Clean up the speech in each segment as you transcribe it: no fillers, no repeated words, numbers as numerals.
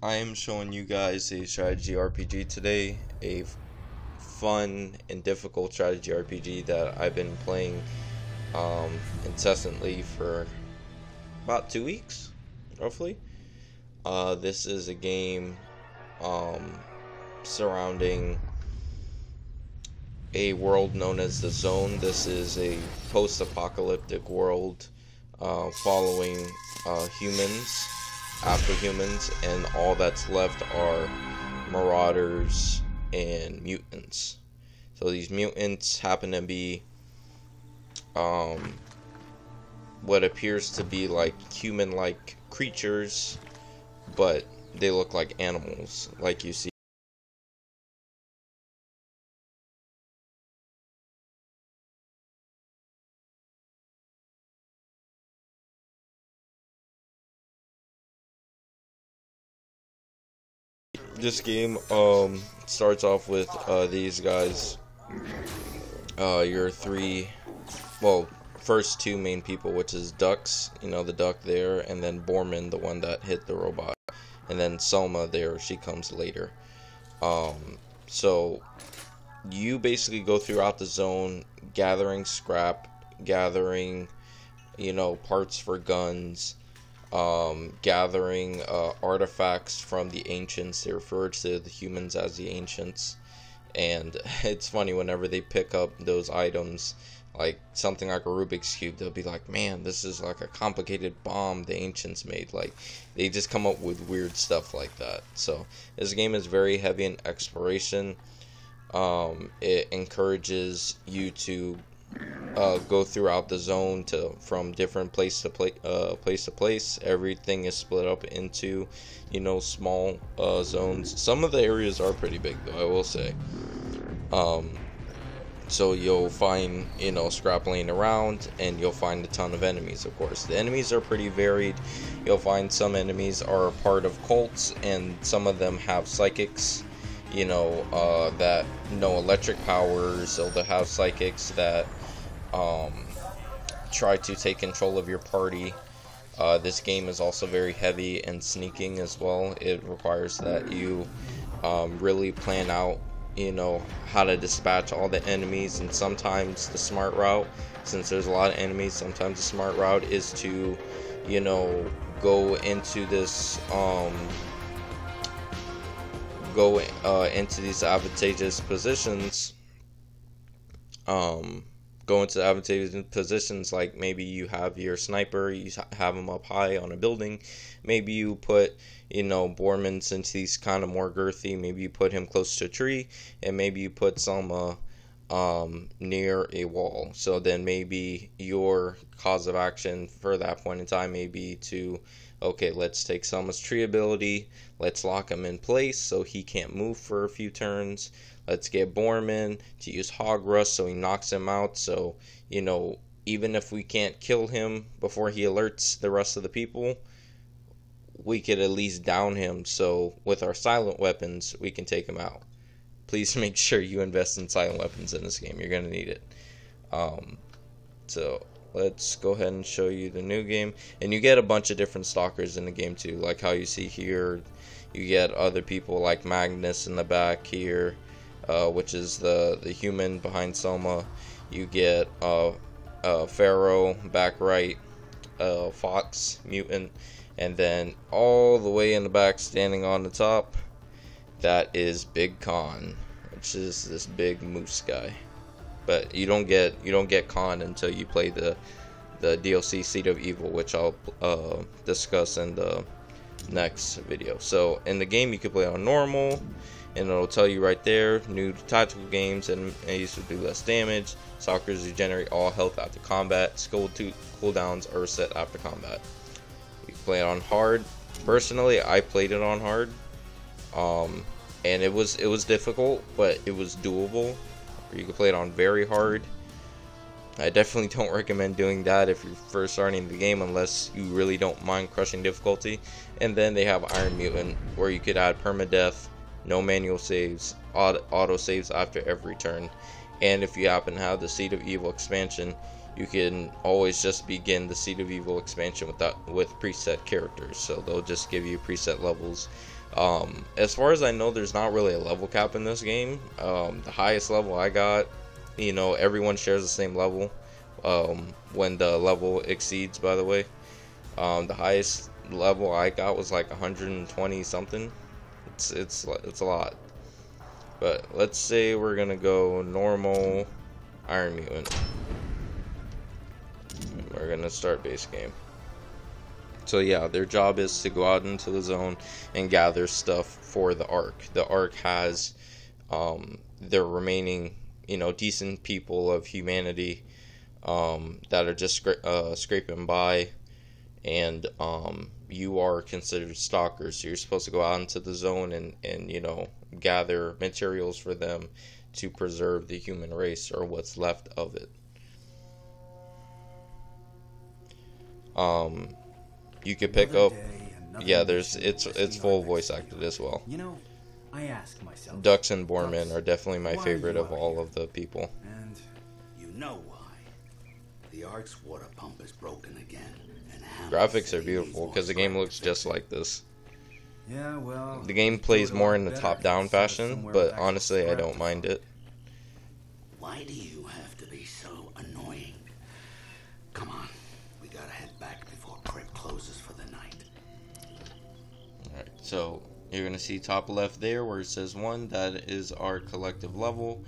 I am showing you guys a strategy RPG today, a fun and difficult strategy RPG that I've been playing incessantly for about 2 weeks, roughly. This is a game um, surrounding a world known as the Zone. This is a post-apocalyptic world following humans, after humans, and all that's left are marauders and mutants. So these mutants happen to be what appears to be like human-like creatures, but they look like animals, like you see. This game starts off with these guys. Your three, well, first two main people, which is Dux, the duck there, and then Borman, the one that hit the robot, and then Selma there, she comes later. So you basically go throughout the zone gathering scrap, gathering parts for guns, gathering artifacts from the ancients. They refer to the humans as the ancients, and it's funny whenever they pick up those items, like something like a Rubik's Cube, they'll be like, man, this is like a complicated bomb the ancients made. Like, they just come up with weird stuff like that. So this game is very heavy in exploration. It encourages you to go throughout the zone from different place to place. Everything is split up into small zones. Some of the areas are pretty big, though, I will say. So you'll find scrap laying around, and you'll find a ton of enemies. Of course, the enemies are pretty varied. You'll find some enemies are a part of cults, and some of them have psychics, that know electric powers. So they'll have psychics that try to take control of your party. This game is also very heavy and sneaking as well. It requires that you really plan out how to dispatch all the enemies, and sometimes the smart route, since there's a lot of enemies, sometimes the smart route is to go into this into these advantageous positions. Go into advantageous positions, like maybe you have your sniper, you have him up high on a building. Maybe you put Borman, since he's kind of more girthy, maybe you put him close to a tree, and maybe you put Selma near a wall. So then maybe your cause of action for that point in time may be to, okay, let's take Selma's tree ability, let's lock him in place so he can't move for a few turns. Let's get Borman to use Hog Rust so he knocks him out. So, even if we can't kill him before he alerts the rest of the people, we could at least down him. So with our silent weapons, we can take him out. Please make sure you invest in silent weapons in this game. You're going to need it. So let's go ahead and show you the new game. And you get a bunch of different stalkers in the game too. Like how you see here, you get other people like Magnus in the back here. Which is the human behind Selma. You get Pharaoh back right, Fox mutant, and then all the way in the back, standing on the top, that is Big Khan, which is this big moose guy. But you don't get Khan until you play the DLC Seed of Evil, which I'll discuss in the next video. So in the game, you can play on normal, and it'll tell you right there, new tactical games, and enemies will do less damage. Stalkers regenerate all health after combat. Skill cooldowns are reset after combat. You can play it on hard. Personally, I played it on hard, and it was difficult, but it was doable. Or you can play it on very hard. I definitely don't recommend doing that if you're first starting the game, unless you really don't mind crushing difficulty. And then they have Iron Mutant, where you could add permadeath, no manual saves, auto saves after every turn. And if you happen to have the Seed of Evil expansion, you can always just begin the Seed of Evil expansion with preset characters. So they'll just give you preset levels As far as I know, there's not really a level cap in this game. The highest level I got, you know, everyone shares the same level. When the level exceeds, by the way, the highest level I got was like 120 something. It's a lot. But let's say we're gonna go normal Iron Mutant. We're gonna start base game. So yeah, their job is to go out into the zone and gather stuff for the Ark. The Ark has their remaining, you know, decent people of humanity that are just scraping by, and you are considered stalkers. So you're supposed to go out into the zone and you know, gather materials for them to preserve the human race, or what's left of it. You could pick up, yeah, it's full voice acted as well. You know, I ask myself, Dux and Borman are definitely my favorite of all of the people. And you know why. The Ark's water pump is broken again. And Graphics are beautiful because the game looks just like this. yeah, well, The game plays more in the top-down fashion, but honestly, I don't mind it. Why do you have to be so annoying? Come on, we gotta head back before Prick closes for the night. Alright, so you're going to see top left there where it says 1, that is our collective level.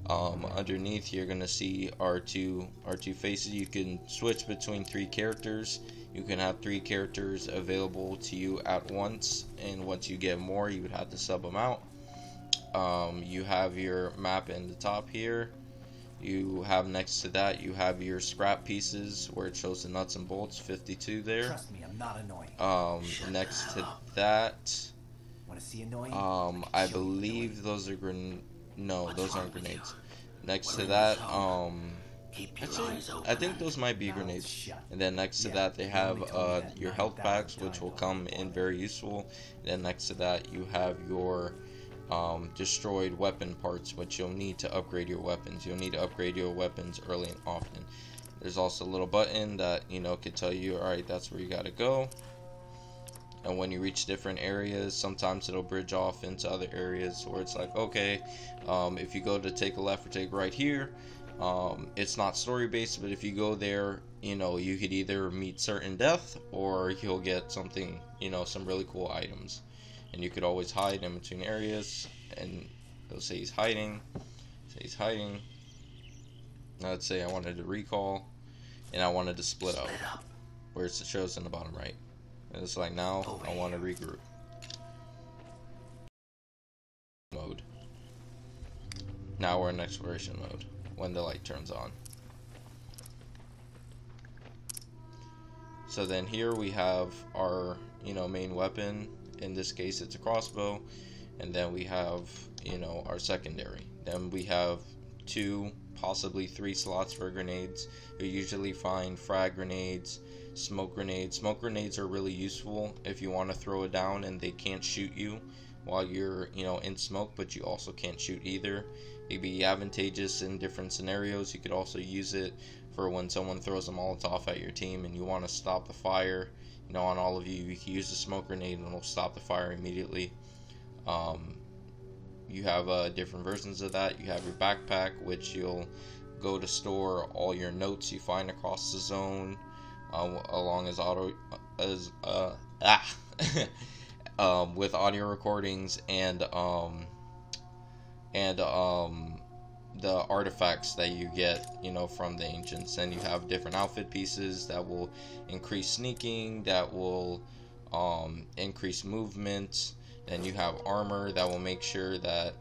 Underneath you're going to see our two faces. You can switch between 3 characters. You can have 3 characters available to you at once, and once you get more you would have to sub them out. You have your map in the top here. You have next to that, you have your scrap pieces where it shows the nuts and bolts, 52 there. Trust me, I'm not annoying. Next to that, Want to see annoying? I believe those are no, those aren't grenades. Next to that, actually, I think those might be grenades. And then next to that, they have your health packs, which will come in very useful. And then next to that, you have your destroyed weapon parts, which you'll need to upgrade your weapons. You'll need to upgrade your weapons early and often. There's also a little button that, you know, could tell you, alright, that's where you gotta go. And when you reach different areas, sometimes it'll bridge off into other areas where it's like, okay, if you go to take a left or take right here, it's not story based, but if you go there, you know, you could either meet certain death or you'll get something, you know, some really cool items. And you could always hide in between areas, and it'll say he's hiding, say he's hiding. Now let's say I wanted to recall, and I wanted to split up, where it shows in the bottom right. And it's like, now I want to regroup. Mode. Now we're in exploration mode, when the light turns on. So then here we have our, you know, main weapon. In this case it's a crossbow, and then we have, you know, our secondary. Then we have 2, possibly 3 slots for grenades. You usually find frag grenades, smoke grenades. Smoke grenades are really useful if you want to throw it down and they can't shoot you while you're, you know, in smoke, but you also can't shoot either. It'd be advantageous in different scenarios. You could also use it for when someone throws a Molotov at your team and you want to stop the fire. You know, on all of you, you can use the smoke grenade and it'll stop the fire immediately. You have different versions of that. You have your backpack, which you'll go to store all your notes you find across the zone, along with audio recordings and the artifacts that you get, you know, from the ancients. And you have different outfit pieces that will increase sneaking, that will increase movement. Then you have armor that will make sure that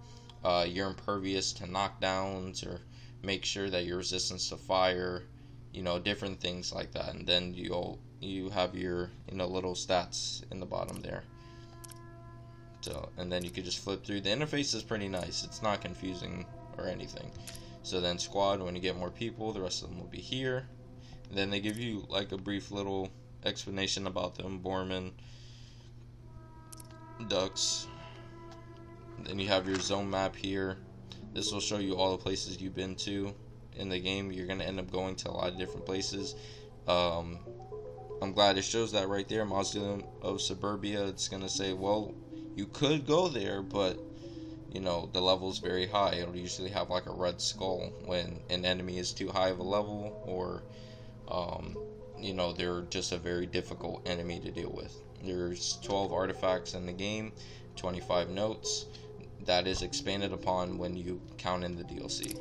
you're impervious to knockdowns, or make sure that your resistance to fire, you know, different things like that. And then you have your, you know, little stats in the bottom there. So, and then you could just flip through. The interface is pretty nice. It's not confusing or anything. So then squad, when you get more people, the rest of them will be here. And then they give you like a brief little explanation about them. Borman, Dux. Then you have your zone map here. This will show you all the places you've been to in the game. You're going to end up going to a lot of different places. I'm glad it shows that right there. Mausoleum of Suburbia. It's going to say, well, You could go there, but you know, the level's very high. It'll usually have like a red skull when an enemy is too high of a level, or you know, they're just a very difficult enemy to deal with. There's 12 artifacts in the game, 25 notes. That is expanded upon when you count in the DLC.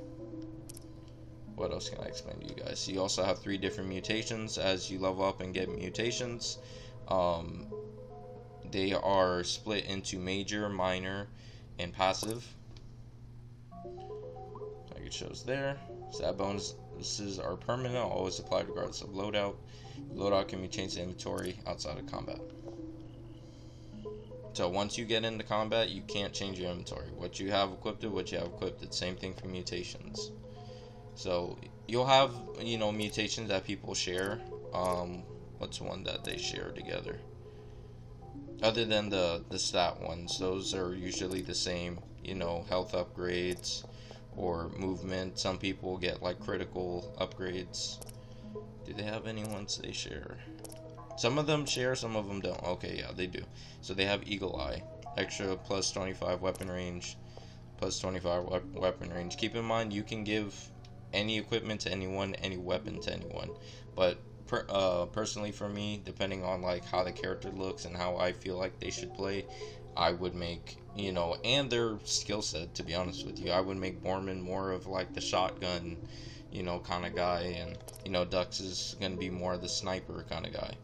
What else can I explain to you guys? You also have 3 different mutations as you level up and get mutations. They are split into major, minor, and passive. Like it shows there. Stat bonuses are permanent, always applied regardless of loadout. Loadout can be changed to inventory outside of combat. So once you get into combat, you can't change your inventory. What you have equipped, what you have equipped. It's the same thing for mutations. So you'll have, you know, mutations that people share. What's one that they share together? Other than the stat ones, those are usually the same. You know, health upgrades or movement. Some people get like critical upgrades. Do they have any ones they share? Some of them share, some of them don't. Okay, yeah, they do. So they have Eagle Eye, extra plus 25 weapon range, plus 25 weapon range. Keep in mind, you can give any equipment to anyone, any weapon to anyone. But personally for me, depending on like how the character looks and how I feel like they should play, I would make, you know, and their skill set, to be honest with you, I would make Borman more of like the shotgun, you know, kind of guy, and you know, Dux is going to be more of the sniper kind of guy.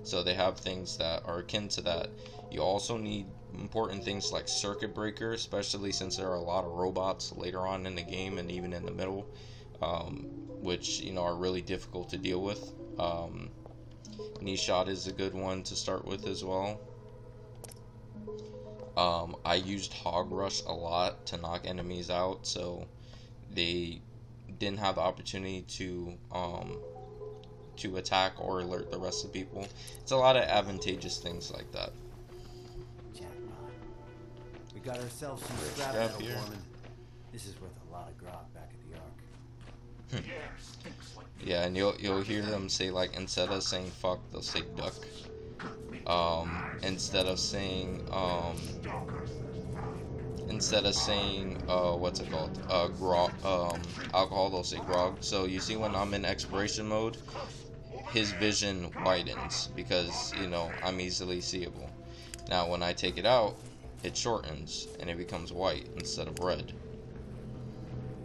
So they have things that are akin to that. You also need important things like Circuit Breaker, especially since there are a lot of robots later on in the game and even in the middle, which, you know, are really difficult to deal with. Knee Shot is a good one to start with as well. I used Hog Rush a lot to knock enemies out, so they didn't have the opportunity to attack or alert the rest of the people. It's a lot of advantageous things like that. Jackpot. We got ourselves some scrap metal, Foreman. This is worth a lot of grog back at the Ark. Yeah, and you'll hear them say, like, instead of saying fuck, they'll say duck. Instead of saying what's it called? Grog, alcohol, they'll say grog. So you see when I'm in exploration mode, his vision widens because, you know, I'm easily seeable. Now when I take it out, it shortens and it becomes white instead of red.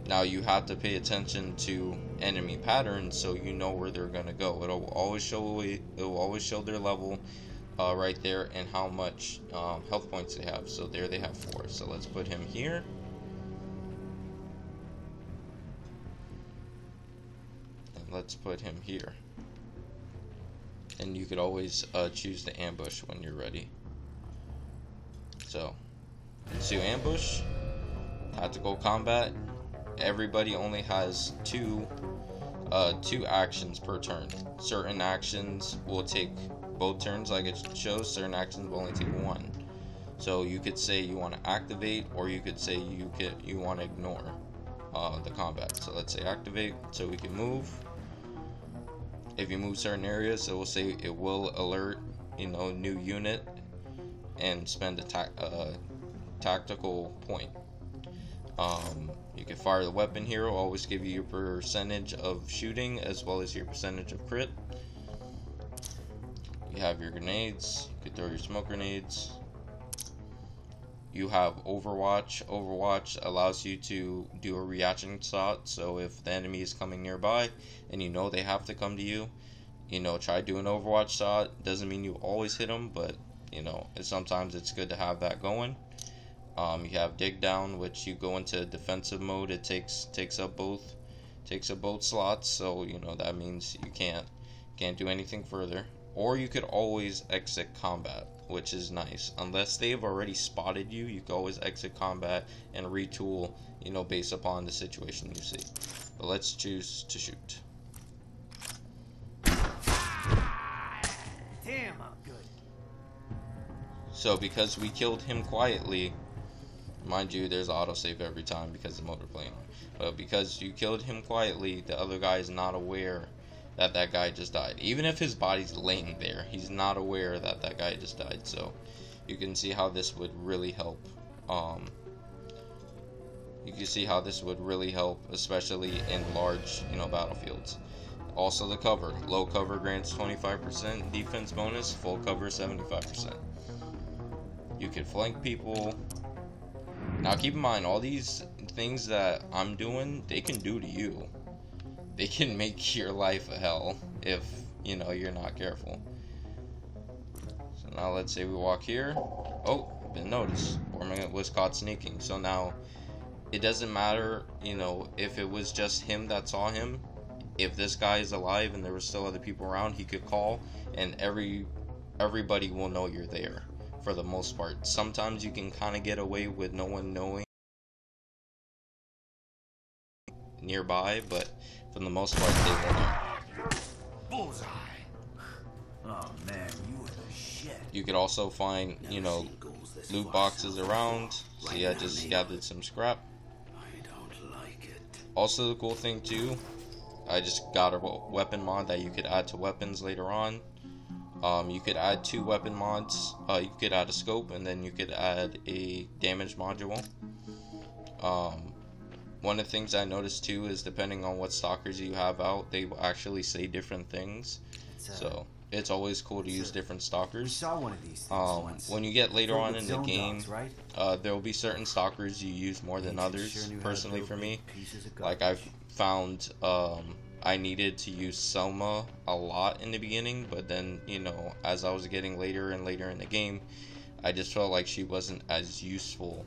Now you have to pay attention to enemy patterns so you know where they're gonna go. It will always show their level right there and how much health points they have. So there they have 4. So let's put him here. And let's put him here. And you could always choose to ambush when you're ready. So ambush, tactical combat. Everybody only has two actions per turn. Certain actions will take both turns, like it shows. Certain actions will only take 1. So you could say you want to activate, or you could say you want to ignore the combat. So let's say activate, so we can move. If you move certain areas, it will say it will alert, you know, new unit and spend a tactical point. You can fire the weapon here. It'll always give you your percentage of shooting as well as your percentage of crit. You have your grenades. You can throw your smoke grenades. You have Overwatch. Overwatch allows you to do a reaction shot. So if the enemy is coming nearby and you know they have to come to you, you know, try doing an Overwatch shot. Doesn't mean you always hit them, but you know, sometimes it's good to have that going. You have Dig Down, which you go into defensive mode. It takes up both slots, so you know that means you can't do anything further. Or you could always exit combat, which is nice. Unless they've already spotted you, you can always exit combat and retool, you know, based upon the situation you see. But let's choose to shoot. Damn, I'm good. So because we killed him quietly, mind you, there's autosave every time because of motor plane. But because you killed him quietly, the other guy is not aware that that guy just died. Even if his body's laying there, he's not aware that that guy just died. So you can see how this would really help. You can see how this would really help, especially in large, battlefields. Also the cover. Low cover grants 25% defense bonus, full cover 75%. You can flank people. Now keep in mind, all these things that I'm doing, they can do to you. They can make your life a hell if, you're not careful. So now let's say we walk here. Oh, been noticed. Borman was caught sneaking. So now it doesn't matter, if it was just him that saw him. If this guy is alive and there were still other people around, he could call, and everybody will know you're there for the most part. Sometimes you can kind of get away with no one knowing nearby, but for the most part, they will know. Bullseye. Oh man, you are the shit. You could also find, loot boxes around. See, I just gathered some scrap. I don't like it. Also, the cool thing too, I just got a weapon mod that you could add to weapons later on. You could add 2 weapon mods. You could add a scope, and then you could add a damage module. One of the things I noticed too is depending on what stalkers you have out, they will actually say different things. So it's always cool to use different stalkers. Saw one of these things once. When you get later on in the Zone game, dogs, right? there will be certain stalkers you use more than others. Personally for me, like I've found I needed to use Selma a lot in the beginning, but then as I was getting later and later in the game, I just felt like she wasn't as useful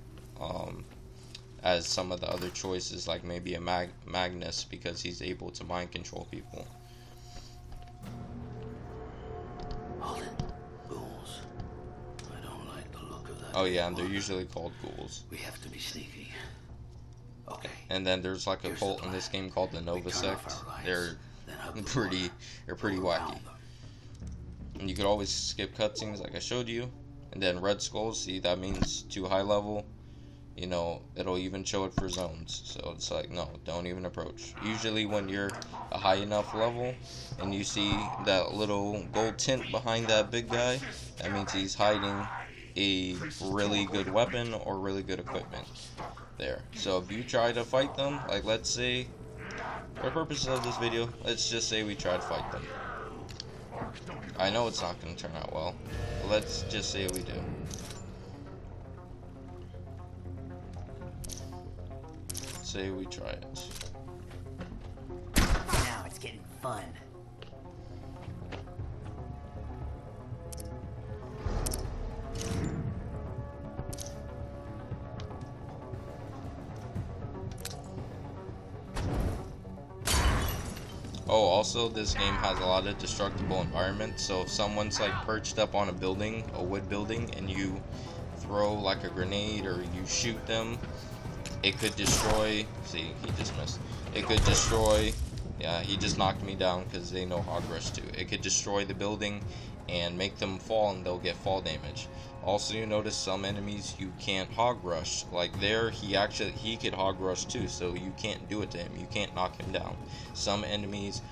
as some of the other choices, like maybe a Magnus, because he's able to mind control people. Hold it. Ghouls. I don't like the look of that. Oh yeah, and they're usually called ghouls. We have to be sneaky. Okay. And then there's like a cult in this game called the Nova Sect. They're pretty wacky. And you could always skip cutscenes like I showed you. And then red skulls, see, that means too high level. It'll even show it for zones. So it's like, no, don't even approach. Usually when you're a high enough level and you see that little gold tint behind that big guy, that means he's hiding a really good weapon or really good equipment there. So if you try to fight them, like let's say, for the purposes of this video, let's just say we try to fight them. I know it's not going to turn out well, but let's just say we do. Say we try it. Now it's getting fun. Oh, also this game has a lot of destructible environments, so if someone's like perched up on a building, a wood building, and you throw like a grenade or you shoot them, it could destroy. See, he just missed. It could destroy. Yeah, he just knocked me down because they know Hog Rush too. It could destroy the building and make them fall, and they'll get fall damage. Also, you notice some enemies you can't Hog Rush. Like there, he could Hog Rush too, so you can't do it to him. You can't knock him down. Some enemies